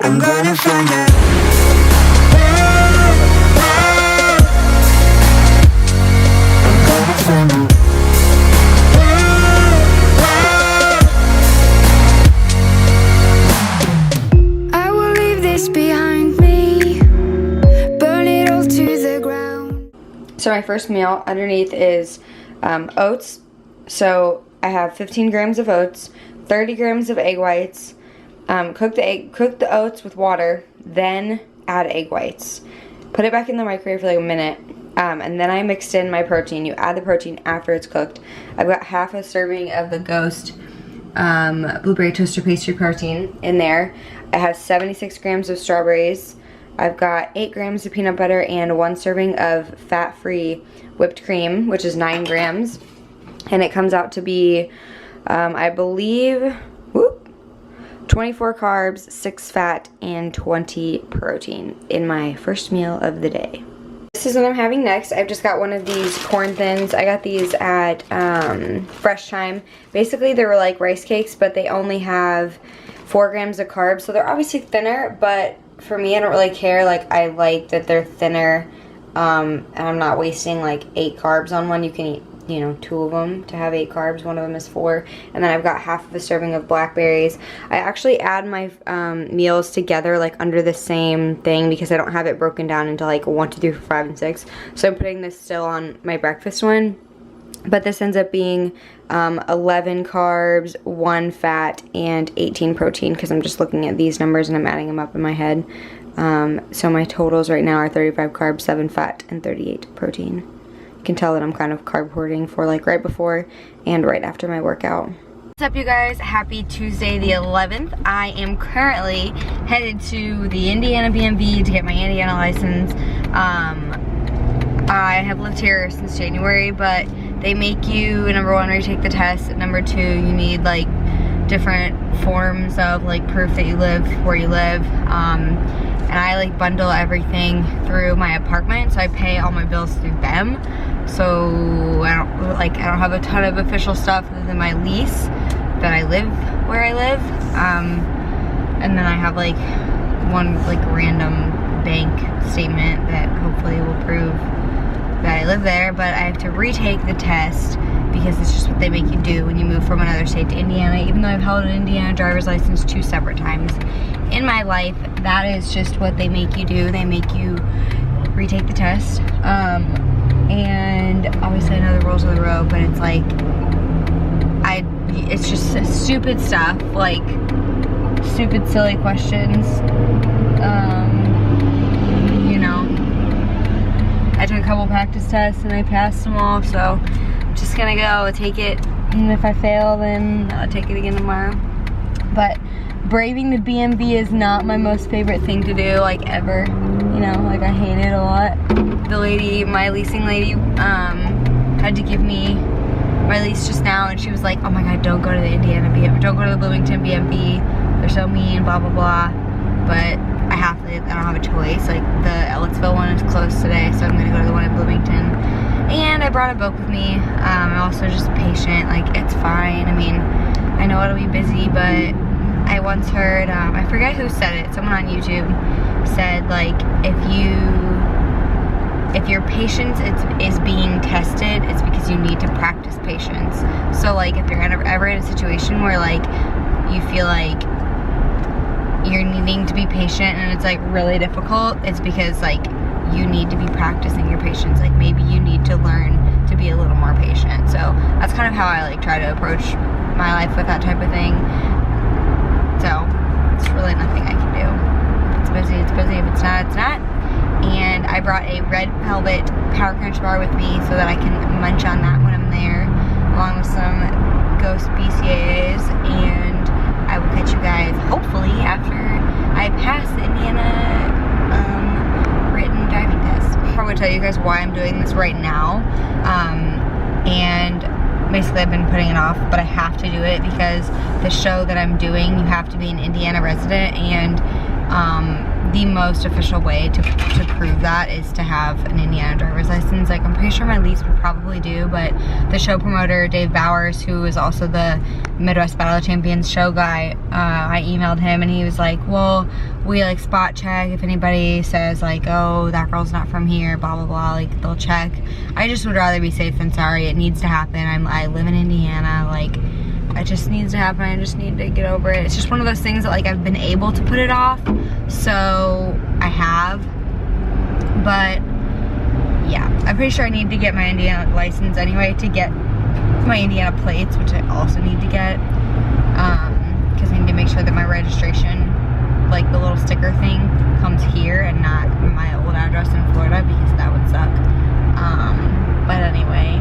I'm gonna find out. I'm gonna find out. I will leave this behind me, burn it all to the ground. So my first meal underneath is oats. So I have 15 grams of oats, 30 grams of egg whites. Cook the oats with water, then add egg whites. Put it back in the microwave for like a minute, and then I mixed in my protein. You add the protein after it's cooked. I've got half a serving of the Ghost blueberry toaster pastry protein in there. I have 76 grams of strawberries. I've got 8 grams of peanut butter and 1 serving of fat-free whipped cream, which is 9 grams. And it comes out to be, I believe, 24 carbs, 6 fat, and 20 protein in my first meal of the day. This is what I'm having next. I've just got one of these corn thins. I got these at Fresh Time. Basically, they were like rice cakes, but they only have 4 grams of carbs. So they're obviously thinner, but for me, I don't really care. Like, I like that they're thinner, and I'm not wasting like 8 carbs on one. You can eat, you know, 2 of them to have 8 carbs. One of them is 4. And then I've got half of a serving of blackberries. I actually add my meals together like under the same thing because I don't have it broken down into like 1, 2, 3, 4, 5, and 6. So I'm putting this still on my breakfast one. But this ends up being 11 carbs, 1 fat, and 18 protein because I'm just looking at these numbers and I'm adding them up in my head. So my totals right now are 35 carbs, 7 fat, and 38 protein. You can tell that I'm kind of carb hoarding for like right before and right after my workout. What's up, you guys? Happy Tuesday the 11th. I am currently headed to the Indiana BMV to get my Indiana license. I have lived here since January, but they make you, number 1, retake the test, and number 2, you need like different forms of like proof that you live where you live. And I like bundle everything through my apartment, so I pay all my bills through them. So I don't have a ton of official stuff other than my lease that I live where I live. And then I have like one like random bank statement that hopefully will prove that I live there, but I have to retake the test because it's just what they make you do when you move from another state to Indiana. Even though I've held an Indiana driver's license 2 separate times in my life, that is just what they make you do. They make you retake the test. And obviously I know the rules of the road, but it's like, it's just stupid stuff, like stupid silly questions. You know, I took a couple practice tests and I passed them all, so I'm just gonna go take it, and if I fail then I'll take it again tomorrow. But braving the BMV is not my most favorite thing to do, like ever. You know, like I hate it a lot. The lady, my leasing lady, had to give me my lease just now, and she was like, oh my god, don't go to the Indiana BMV, don't go to the Bloomington BMV, they're so mean, blah blah blah. But I don't have a choice. Like the Ellettsville one is closed today, so I'm gonna go to the one in Bloomington. And I brought a book with me. I'm also just patient, like it's fine. I mean, I know it'll be busy, but I once heard, I forget who said it, someone on YouTube said, like, if your patience is being tested, it's because you need to practice patience. So like if you're ever in a situation where like you feel like you're needing to be patient and it's like really difficult, it's because like you need to be practicing your patience. Like maybe you need to learn to be a little more patient. So that's kind of how I like try to approach my life with that type of thing. So it's really nothing I can do. If it's busy, it's busy. If it's not, it's not. And I brought a red velvet Power Crunch bar with me so that I can munch on that when I'm there, along with some Ghost BCAAs. And I will catch you guys hopefully after I pass the Indiana written driving test. I'm going to tell you guys why I'm doing this right now. And basically I've been putting it off, but I have to do it because the show that I'm doing, you have to be an Indiana resident, and the most official way to prove that is to have an Indiana driver's license. Like, I'm pretty sure my lease would probably do, but the show promoter, Dave Bowers, who is also the Midwest Battle of Champions show guy, I emailed him and he was like, well, we like spot check if anybody says like, oh, that girl's not from here, blah, blah, blah, like they'll check. I just would rather be safe than sorry. It needs to happen. I live in Indiana, like, it just needs to happen. I just need to get over it. It's just one of those things that like I've been able to put it off, so I have. But yeah, I'm pretty sure I need to get my Indiana license anyway to get my Indiana plates, which I also need to get, because I need to make sure that my registration, like the little sticker thing, comes here and not my old address in Florida, because that would suck. But anyway.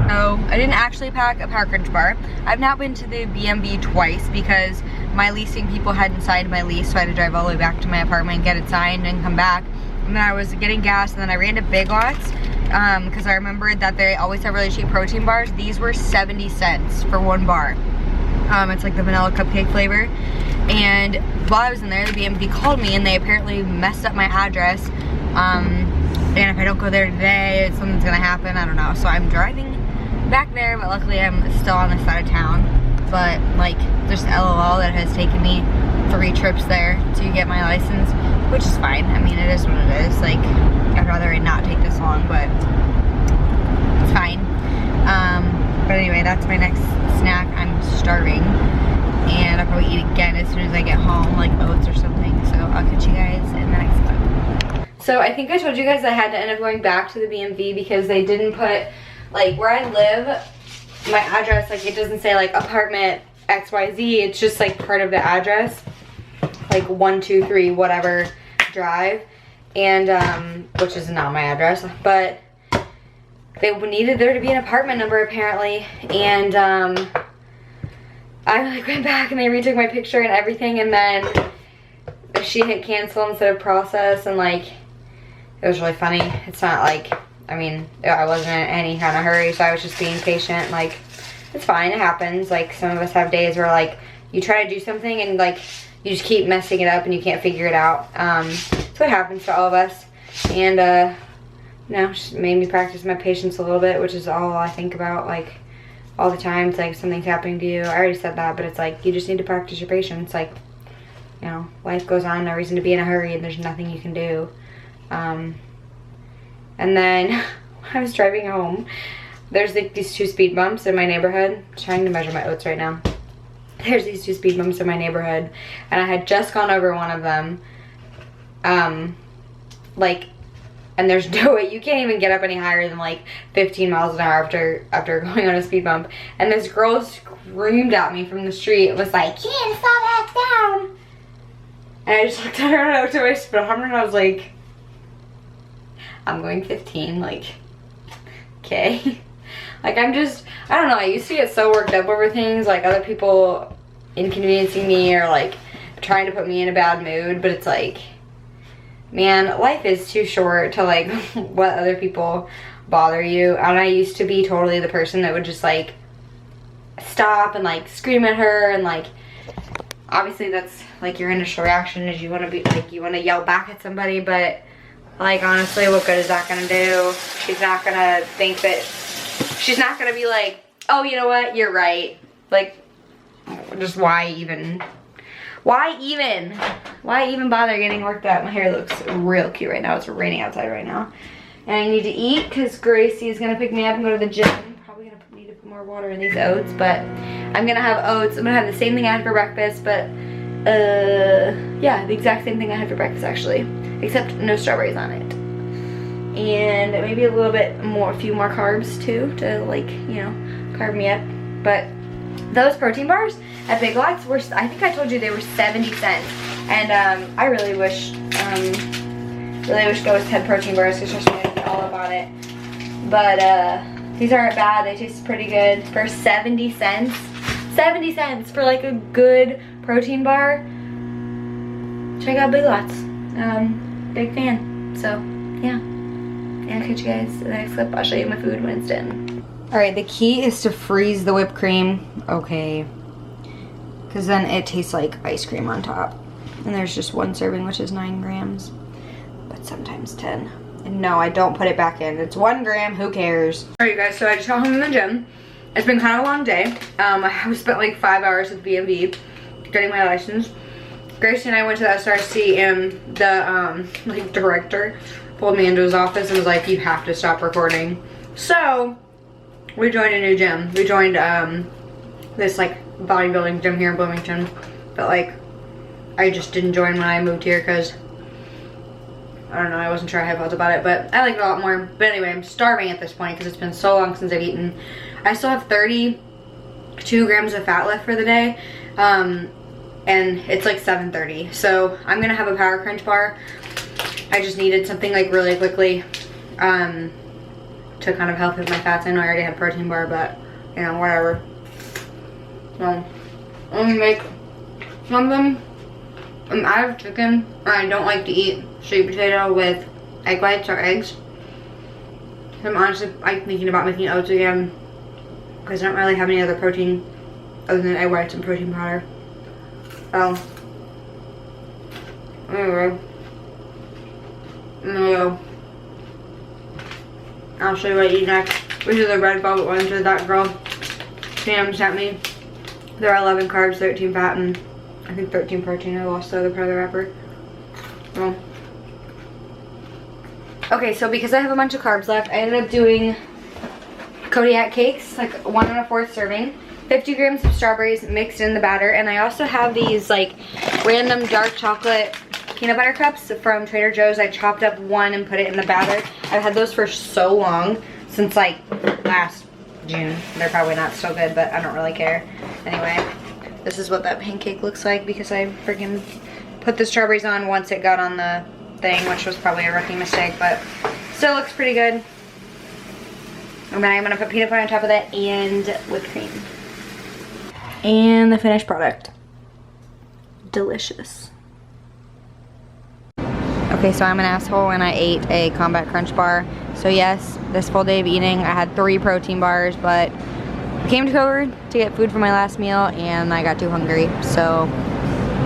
So I didn't actually pack a Parkridge bar. I've now been to the BMV twice because my leasing people hadn't signed my lease, so I had to drive all the way back to my apartment, get it signed, and come back. And then I was getting gas, and then I ran to Big Lots because I remembered that they always have really cheap protein bars. These were 70 cents for one bar. It's like the vanilla cupcake flavor. And while I was in there, the BMV called me, and they apparently messed up my address. And if I don't go there today, something's gonna happen. I don't know. So I'm driving back there, but luckily I'm still on this side of town. But like, just LOL that it has taken me 3 trips there to get my license, which is fine. I mean, it is what it is. Like, I'd rather it not take this long, but it's fine. But anyway, that's my next snack. I'm starving, and I'll probably eat again as soon as I get home, like oats or something. So I'll catch you guys in the next clip. So I think I told you guys I had to end up going back to the BMV because they didn't put, like, where I live, my address, like, it doesn't say like apartment XYZ, it's just like part of the address, like 123 whatever drive, and which is not my address, but they needed there to be an apartment number apparently. And I like went back and they retook my picture and everything, and then she hit cancel instead of process, and like, it was really funny. It's not like, I mean, I wasn't in any kind of hurry, so I was just being patient. Like, it's fine, it happens. Like, some of us have days where like you try to do something and like you just keep messing it up and you can't figure it out. So it happens to all of us. And you know, just made me practice my patience a little bit, which is all I think about, like, all the time. It's like something's happening to you. I already said that, but it's like you just need to practice your patience. Like, you know, life goes on, no reason to be in a hurry, and there's nothing you can do. And then I was driving home. There's like these 2 speed bumps in my neighborhood. I'm trying to measure my oats right now. There's these 2 speed bumps in my neighborhood, and I had just gone over one of them. Like, and there's no way, you can't even get up any higher than like 15 miles an hour after going on a speed bump. And this girl screamed at me from the street. It was like, you need to slow back down. And I just looked at her and I looked at my speedometer and I was like, I'm going 15, like, okay. Like, I'm just, I don't know, I used to get so worked up over things, like other people inconveniencing me or like trying to put me in a bad mood, but it's like, man, life is too short to like let other people bother you. And I used to be totally the person that would just like stop and like scream at her, and like, obviously that's like your initial reaction is you want to be like, you want to yell back at somebody, but like, honestly, what good is that gonna do? She's not gonna think that, she's not gonna be like, oh, you know what, you're right. Like, just why even bother getting worked up? My hair looks real cute right now. It's raining outside right now. And I need to eat because Gracie is gonna pick me up and go to the gym. Probably gonna need to put more water in these oats, but I'm gonna have oats. I'm gonna have the same thing I had for breakfast, but yeah, the exact same thing I had for breakfast actually, except no strawberries on it. And maybe a little bit more, a few more carbs too, to like, you know, carb me up. But those protein bars at Big Lots were, I think I told you they were 70 cents. And I really wish Ghost had protein bars because she's going to be all about it. But these aren't bad. They taste pretty good for 70 cents. 70 cents for like a good protein bar. Check out Big Lots. Big fan. So yeah. And I'll catch you guys in the next clip. I'll show you my food when it's done. Alright, the key is to freeze the whipped cream. Okay. Because then it tastes like ice cream on top. And there's just one serving, which is 9 grams, but sometimes 10. And no, I don't put it back in. It's 1 gram, who cares? All right, you guys, so I just got home from the gym. It's been kind of a long day. I spent like 5 hours at BMV getting my license. Gracie and I went to the SRC, and the like director pulled me into his office and was like, you have to stop recording. So we joined a new gym. We joined this like bodybuilding gym here in Bloomington, but like I just didn't join when I moved here because I don't know, I wasn't sure how I felt about it, but I like it a lot more. But anyway, I'm starving at this point because it's been so long since I've eaten. I still have 32 grams of fat left for the day, and it's like 7:30. So I'm gonna have a Power Crunch bar. I just needed something like really quickly to kind of help with my fats. I know I already had a protein bar, but you know, whatever. So I'm gonna make something. I'm out of chicken. I don't like to eat sweet potato with egg whites or eggs. I'm honestly thinking about making oats again because I don't really have any other protein other than egg whites and protein powder. So anyway, I'm gonna go. I'll show you what I eat next. These are the red velvet ones that that girl Sam sent me. They're 11 carbs, 13 fat, and I think 13 protein. I lost the other part of the wrapper. Well. Okay, so because I have a bunch of carbs left, I ended up doing Kodiak cakes, like 1 1/4 serving. 50 grams of strawberries mixed in the batter, and I also have these like random dark chocolate peanut butter cups from Trader Joe's. I chopped up one and put it in the batter. I've had those for so long, since like last June. They're probably not so good, but I don't really care. Anyway, this is what that pancake looks like because I freaking put the strawberries on once it got on the thing, which was probably a rookie mistake, but still looks pretty good. And then I'm gonna put peanut butter on top of that and whipped cream. And the finished product. Delicious. Okay, so I'm an asshole and I ate a Combat Crunch bar. So yes, this full day of eating, I had 3 protein bars, but I came to Kroger to get food for my last meal and I got too hungry. So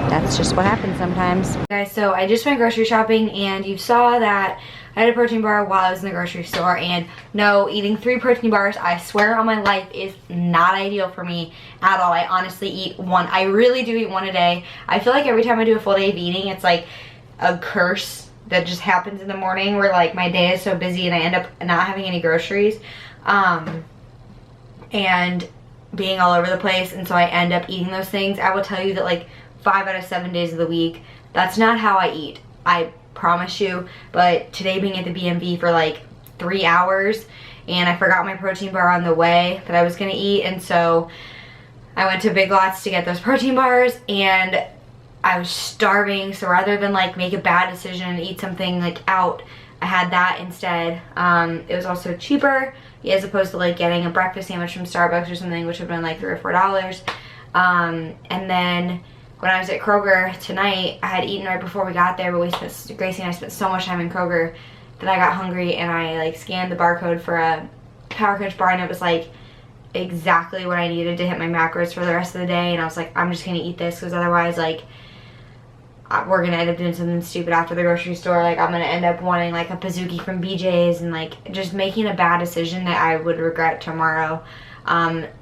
that's just what happens sometimes. Guys, so I just went grocery shopping and you saw that I had a protein bar while I was in the grocery store, and no, eating 3 protein bars, I swear on my life, is not ideal for me at all. I honestly eat 1. I really do eat 1 a day. I feel like every time I do a full day of eating, it's like a curse that just happens in the morning where like my day is so busy and I end up not having any groceries and being all over the place, and so I end up eating those things. I will tell you that like 5 out of 7 days of the week, that's not how I eat. I promise you. But today being at the BMV for like 3 hours and I forgot my protein bar on the way that I was gonna eat, and so I went to Big Lots to get those protein bars and I was starving, so rather than like make a bad decision and eat something like out, I had that instead. It was also cheaper as opposed to like getting a breakfast sandwich from Starbucks or something, which would have been like $3 or $4. And then when I was at Kroger tonight, I had eaten right before we got there, but Gracie and I spent so much time in Kroger that I got hungry, and I like scanned the barcode for a Power Crunch bar, and it was like exactly what I needed to hit my macros for the rest of the day. And I was like, I'm just gonna eat this because otherwise like we're gonna end up doing something stupid after the grocery store. Like I'm gonna end up wanting like a Pizookie from BJ's and like just making a bad decision that I would regret tomorrow.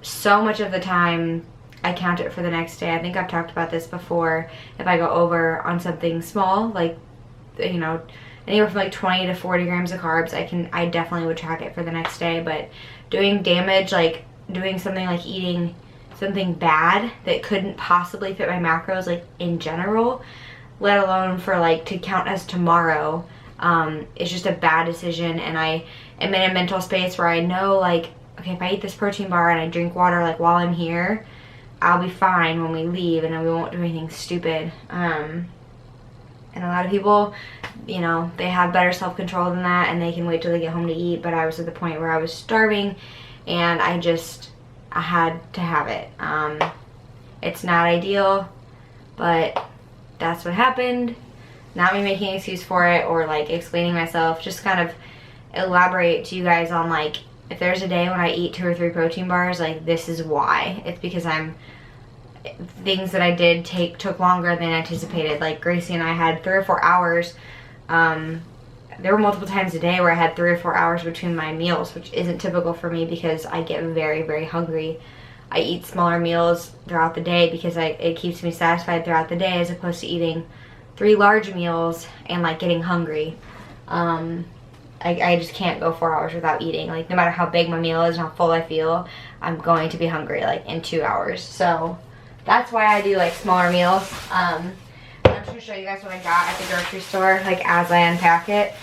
So much of the time I count it for the next day. I think I've talked about this before. If I go over on something small, like, you know, anywhere from like 20 to 40 grams of carbs, I definitely would track it for the next day. But doing damage, like doing something like eating something bad that couldn't possibly fit my macros, like in general, let alone for like to count as tomorrow, it's just a bad decision. And I am in a mental space where I know like, okay, if I eat this protein bar and I drink water like while I'm here, I'll be fine when we leave and we won't do anything stupid. And a lot of people, you know, they have better self-control than that and they can wait till they get home to eat, but I was at the point where I was starving and I had to have it. It's not ideal, but that's what happened. Not me making an excuse for it or like explaining myself, just kind of elaborate to you guys on like, if there's a day when I eat 2 or 3 protein bars, like this is why. It's because I'm things that I did took longer than anticipated. Like Gracie and I had 3 or 4 hours. There were multiple times a day where I had 3 or 4 hours between my meals, which isn't typical for me because I get very, very hungry. I eat smaller meals throughout the day because it keeps me satisfied throughout the day, as opposed to eating 3 large meals and like getting hungry. I just can't go 4 hours without eating. Like, no matter how big my meal is and how full I feel, I'm going to be hungry like in 2 hours. So that's why I do like smaller meals. I'm just gonna show you guys what I got at the grocery store, like as I unpack it.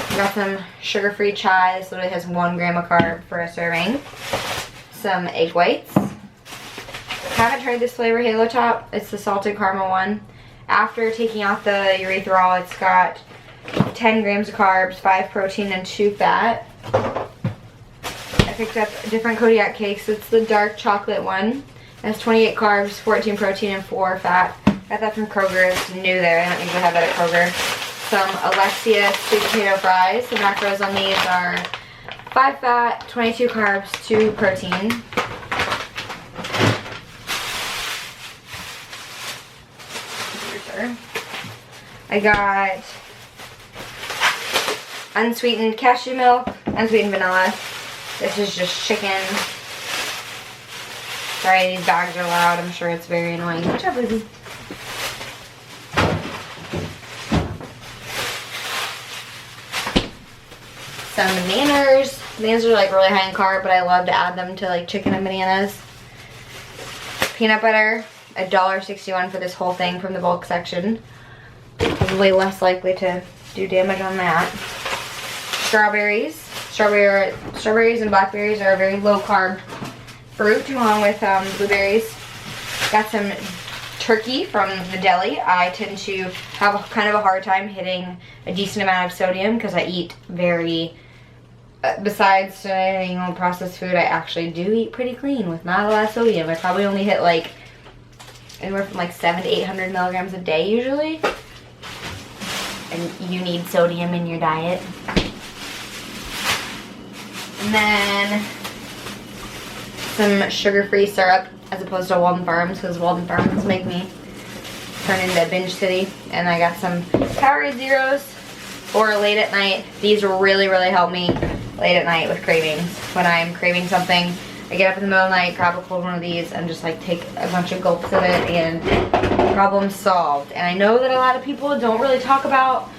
I got some sugar-free chai. This literally has 1 gram of carb for a serving. Some egg whites. Haven't tried this flavor, Halo Top. It's the salted caramel one. After taking out the erythritol, it's got 10 grams of carbs, 5 protein, and 2 fat. I picked up different Kodiak cakes. It's the dark chocolate one. It has 28 carbs, 14 protein, and 4 fat. Got that from Kroger. It's new there. I don't usually have that at Kroger. Some Alexia sweet potato fries. The macros on these are 5 fat, 22 carbs, 2 protein. I got unsweetened cashew milk, unsweetened vanilla. This is just chicken. Sorry, these bags are loud. I'm sure it's very annoying. Good job, Lizzie. Some bananas. Bananas are like really high in carb, but I love to add them to like chicken and bananas. Peanut butter, $1.61 for this whole thing from the bulk section. Way less likely to do damage on that. Strawberries. Strawberries and blackberries are a very low carb fruit, along with blueberries. Got some turkey from the deli. I tend to have kind of a hard time hitting a decent amount of sodium because I eat very, besides processed food, I actually do eat pretty clean with not a lot of sodium. I probably only hit like anywhere from like 700 to 800 milligrams a day usually. And you need sodium in your diet. And then some sugar-free syrup as opposed to Walden Farms, because Walden Farms make me turn into Binge City. And I got some Powerade Zeros for late at night. These really, really help me late at night with cravings. When I'm craving something, I get up in the middle of the night, grab a cold one of these, and just like take a bunch of gulps of it, and problem solved. And I know that a lot of people don't really talk about,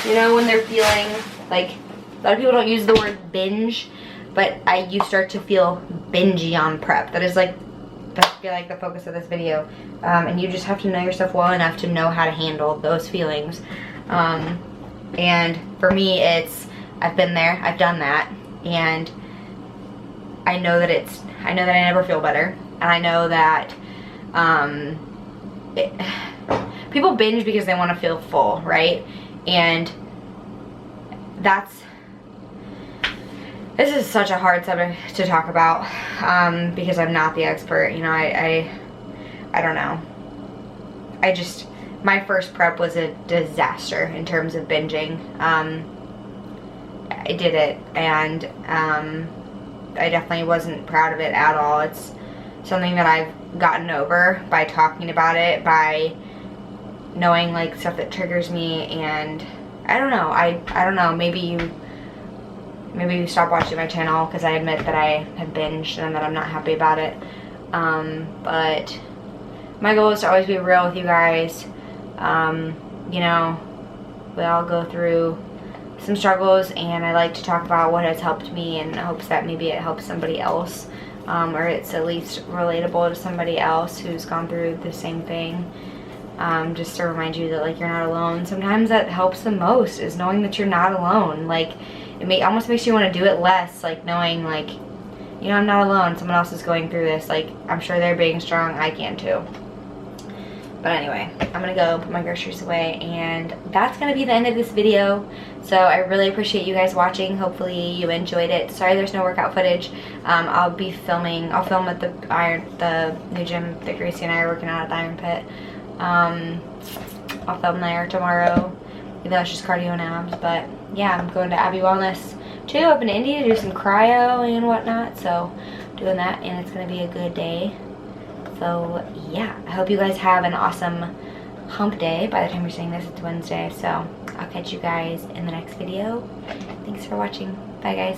you know, when they're feeling like, a lot of people don't use the word binge, but you start to feel bingey on prep. That's feel like the focus of this video. And you just have to know yourself well enough to know how to handle those feelings. And for me, I've been there, I've done that, and I know that I never feel better, and I know that people binge because they want to feel full, right? And this is such a hard subject to talk about because I'm not the expert. You know, I don't know. My first prep was a disaster in terms of binging. I did it, and I definitely wasn't proud of it at all. It's something that I've gotten over by talking about it, by knowing like stuff that triggers me, and I don't know. I don't know. Maybe you stop watching my channel because I admit that I have binged and that I'm not happy about it. But my goal is to always be real with you guys. You know, we all go through some struggles, and I like to talk about what has helped me in hopes that maybe it helps somebody else, or it's at least relatable to somebody else who's gone through the same thing. Just to remind you that like you're not alone. Sometimes that helps the most, is knowing that you're not alone. Like it almost makes you want to do it less, like knowing like, you know, I'm not alone, someone else is going through this. Like, I'm sure they're being strong, I can too. But anyway, I'm gonna go put my groceries away, and that's gonna be the end of this video. So I really appreciate you guys watching. Hopefully you enjoyed it. Sorry there's no workout footage. I'll film at the new gym that Gracie and I are working out at the Iron Pit. I'll film there tomorrow, even though it's just cardio and abs. But yeah, I'm going to Abbey Wellness too up in Indy to do some cryo and whatnot. So doing that, and it's gonna be a good day. So yeah, I hope you guys have an awesome hump day. By the time you're seeing this, it's Wednesday, so I'll catch you guys in the next video. Thanks for watching. Bye guys.